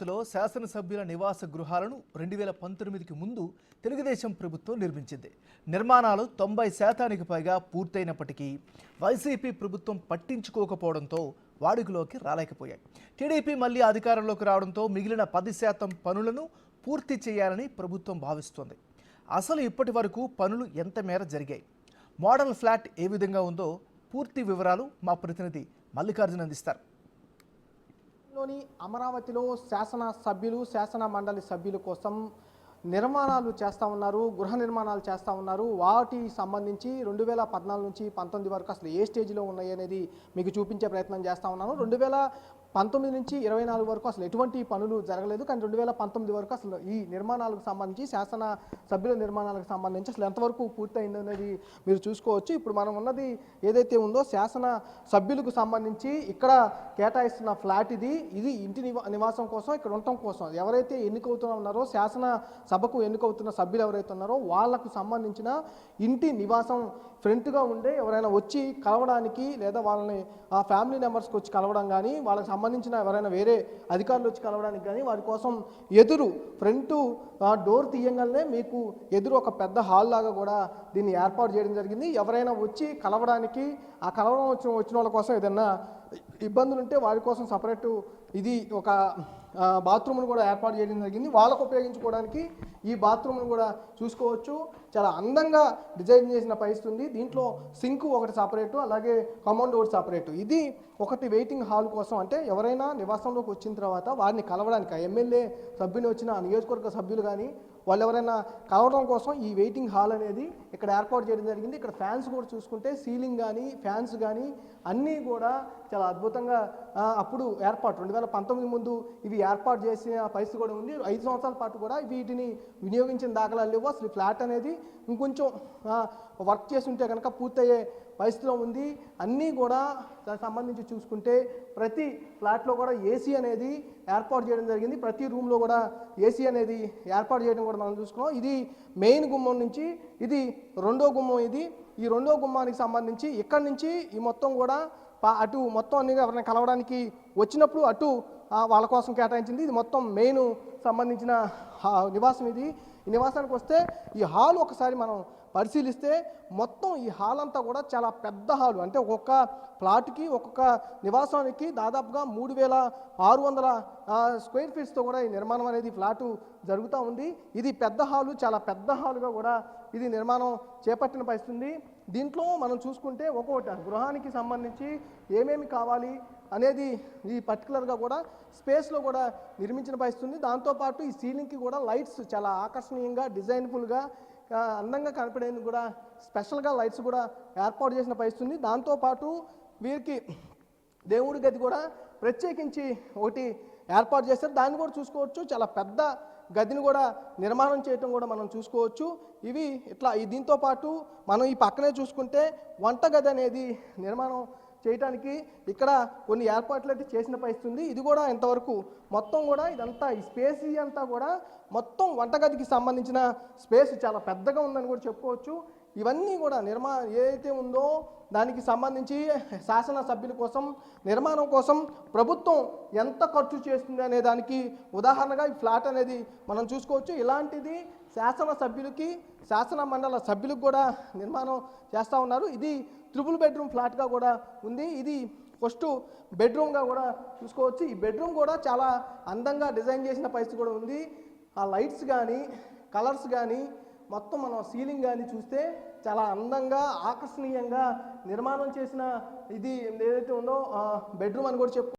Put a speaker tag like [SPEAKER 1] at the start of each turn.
[SPEAKER 1] లో శాసనసభ్యుల నివాస గృహాలను 2019కి ముందు తెలుగుదేశం ప్రభుత్వం నిర్మించింది. నిర్మాణాలు 90% పైగా పూర్తయినప్పటికీ వైసీపీ ప్రభుత్వం పట్టించుకోకపోవడంతో వాడుకలోకి రాలేకపోయాయి. టీడీపీ మళ్ళీ అధికారంలోకి రావడంతో మిగిలిన 10% పనులను పూర్తి చేయాలని ప్రభుత్వం భావిస్తోంది. అసలు ఇప్పటి వరకు పనులు ఎంత మేర జరిగాయి, మోడల్ ఫ్లాట్ ఏ విధంగా ఉందో పూర్తి వివరాలు మా ప్రతినిధి మల్లికార్జున అందిస్తారు.
[SPEAKER 2] లోని అమరావతిలో శాసన సభ్యులు శాసన మండలి సభ్యుల కోసం నిర్మాణాలు చేస్తూ ఉన్నారు, గృహ నిర్మాణాలు చేస్తూ ఉన్నారు. వాటికి సంబంధించి 2014 నుంచి 19 వరకు అసలు ఏ స్టేజ్లో ఉన్నాయి అనేది మీకు చూపించే ప్రయత్నం చేస్తూ ఉన్నాను. 2019 నుంచి 24 వరకు అసలు ఎటువంటి పనులు జరగలేదు. కానీ 2019 వరకు అసలు ఈ నిర్మాణాలకు సంబంధించి శాసన సభ్యుల నిర్మాణాలకు సంబంధించి అసలు ఎంతవరకు పూర్తయింది అనేది మీరు చూసుకోవచ్చు. ఇప్పుడు మనం ఉన్నది ఏదైతే ఉందో శాసన సభ్యులకు సంబంధించి ఇక్కడ కేటాయిస్తున్న ఫ్లాట్ ఇది ఇంటి నివాసం కోసం, ఇక్కడ ఉండటం కోసం ఎవరైతే ఎన్నికవుతున్నా ఉన్నారో శాసన సభకు ఎన్నికవుతున్న సభ్యులు ఎవరైతే ఉన్నారో వాళ్లకు సంబంధించిన ఇంటి నివాసం ఫ్రంట్గా ఉండే ఎవరైనా వచ్చి కలవడానికి లేదా వాళ్ళని ఆ ఫ్యామిలీ మెంబర్స్కి వచ్చి కలవడం కానీ, వాళ్ళకి సంబంధించిన ఎవరైనా వేరే అధికారులు వచ్చి కలవడానికి కానీ వారి కోసం ఎదురు ఫ్రంట్ డోర్ తీయంగానే మీకు ఎదురు ఒక పెద్ద హాల్ లాగా కూడా దీన్ని ఏర్పాటు చేయడం జరిగింది. ఎవరైనా వచ్చి కలవడానికి ఆ కలవడం వచ్చిన వాళ్ళ కోసం ఏదైనా ఇబ్బందులు ఉంటే వారి కోసం సపరేటు ఇది ఒక బాత్రూమ్ను కూడా ఏర్పాటు చేయడం జరిగింది. వాళ్ళకు ఉపయోగించుకోవడానికి ఈ బాత్రూమ్ను కూడా చూసుకోవచ్చు. చాలా అందంగా డిజైన్ చేసిన పరిస్థితి. దీంట్లో సింక్ ఒకటి సపరేటు, అలాగే కమౌండ్ ఒకటి సపరేటు. ఇది ఒకటి వెయిటింగ్ హాల్ కోసం, అంటే ఎవరైనా నివాసంలోకి వచ్చిన తర్వాత వారిని కలవడానికి ఎమ్మెల్యే సభ్యులు వచ్చిన నియోజకవర్గ సభ్యులు కానీ వాళ్ళు ఎవరైనా కలవడం కోసం ఈ వెయిటింగ్ హాల్ అనేది ఇక్కడ ఏర్పాటు చేయడం జరిగింది. ఇక్కడ ఫ్యాన్స్ కూడా చూసుకుంటే సీలింగ్ కానీ ఫ్యాన్స్ కానీ అన్నీ కూడా చాలా అద్భుతంగా అప్పుడు ఏర్పాటు 2019 ముందు ఇవి ఏర్పాటు చేసిన పరిస్థితి కూడా ఉంది. 5 సంవత్సరాల పాటు కూడా వీటిని వినియోగించిన దాఖలాలు లేవు. అసలు ఫ్లాట్ అనేది ఇంకొంచెం వర్క్ చేసి ఉంటే కనుక పూర్తయ్యే పరిస్థితిలో ఉంది. అన్నీ కూడా దానికి సంబంధించి చూసుకుంటే ప్రతి ఫ్లాట్లో కూడా ఏసీ అనేది ఏర్పాటు చేయడం జరిగింది. ప్రతి రూమ్లో కూడా ఏసీ అనేది ఏర్పాటు చేయడం కూడా మనం చూసుకున్నాం. ఇది మెయిన్ గుమ్మం నుంచి ఇది రెండో గుమ్మం. ఈ రెండో గుమ్మానికి సంబంధించి ఇక్కడి నుంచి ఈ మొత్తం కూడా అటు మొత్తం అన్ని ఎవరైనా కలవడానికి వచ్చినప్పుడు అటు వాళ్ళ కోసం కేటాయించింది. ఇది మొత్తం మెయిన్ సంబంధించిన నివాసం. ఈ నివాసానికి వస్తే ఈ హాల్ ఒకసారి మనం పరిశీలిస్తే మొత్తం ఈ హాల్ అంతా కూడా చాలా పెద్ద హాలు. అంటే ఒక్కొక్క ప్లాట్కి ఒక్కొక్క నివాసానికి దాదాపుగా 3600 స్క్వేర్ ఫీట్స్తో కూడా ఈ నిర్మాణం అనేది ఫ్లాటు జరుగుతూ ఉంది. ఇది పెద్ద హాలు, చాలా పెద్ద హాలుగా కూడా ఇది నిర్మాణం చేపట్టిన పరిస్థితి. దీంట్లో మనం చూసుకుంటే ఒక్కొక్కటి గృహానికి సంబంధించి ఏమేమి కావాలి అనేది ఈ పర్టికులర్గా కూడా స్పేస్లో కూడా నిర్మించిన పరిస్థితి. దాంతోపాటు ఈ సీలింగ్కి కూడా లైట్స్ చాలా ఆకర్షణీయంగా డిజైన్ఫుల్గా అందంగా కనపడేందుకు కూడా స్పెషల్గా లైట్స్ కూడా ఏర్పాటు చేసిన పరిస్థితి. దాంతోపాటు వీరికి దేవుడి గది కూడా ప్రత్యేకించి ఒకటి ఏర్పాటు చేశారు. దాన్ని కూడా చూసుకోవచ్చు. చాలా పెద్ద గదిని కూడా నిర్మాణం చేయటం కూడా మనం చూసుకోవచ్చు. ఇవి ఇట్లా దీంతో పాటు మనం ఈ పక్కనే చూసుకుంటే వంటగది అనేది నిర్మాణం చేయడానికి ఇక్కడ కొన్ని ఏర్పాట్లు అయితే చేసిన పరిస్థితి. ఇది కూడా ఇంతవరకు మొత్తం కూడా ఇదంతా ఈ స్పేస్ అంతా కూడా మొత్తం వంటగదికి సంబంధించిన స్పేస్ చాలా పెద్దగా ఉందని కూడా చెప్పుకోవచ్చు. ఇవన్నీ కూడా ఏదైతే ఉందో దానికి సంబంధించి శాసన సభ్యుల కోసం నిర్మాణం కోసం ప్రభుత్వం ఎంత ఖర్చు చేస్తుంది అనే దానికి ఉదాహరణగా ఈ ఫ్లాట్ అనేది మనం చూసుకోవచ్చు. ఇలాంటిది శాసన సభ్యులకి శాసన మండల సభ్యులకు కూడా నిర్మాణం చేస్తూ ఉన్నారు. ఇది 3 బెడ్రూమ్ ఫ్లాట్గా కూడా ఉంది. ఇది ఫస్ట్ బెడ్రూమ్గా కూడా చూసుకోవచ్చు. ఈ బెడ్రూమ్ కూడా చాలా అందంగా డిజైన్ చేసిన పరిస్థితి కూడా ఉంది. ఆ లైట్స్ కానీ కలర్స్ కానీ మొత్తం మనం సీలింగ్ కానీ చూస్తే చాలా అందంగా ఆకర్షణీయంగా నిర్మాణం చేసిన ఇది ఏదైతే ఉందో బెడ్రూమ్ అని కూడా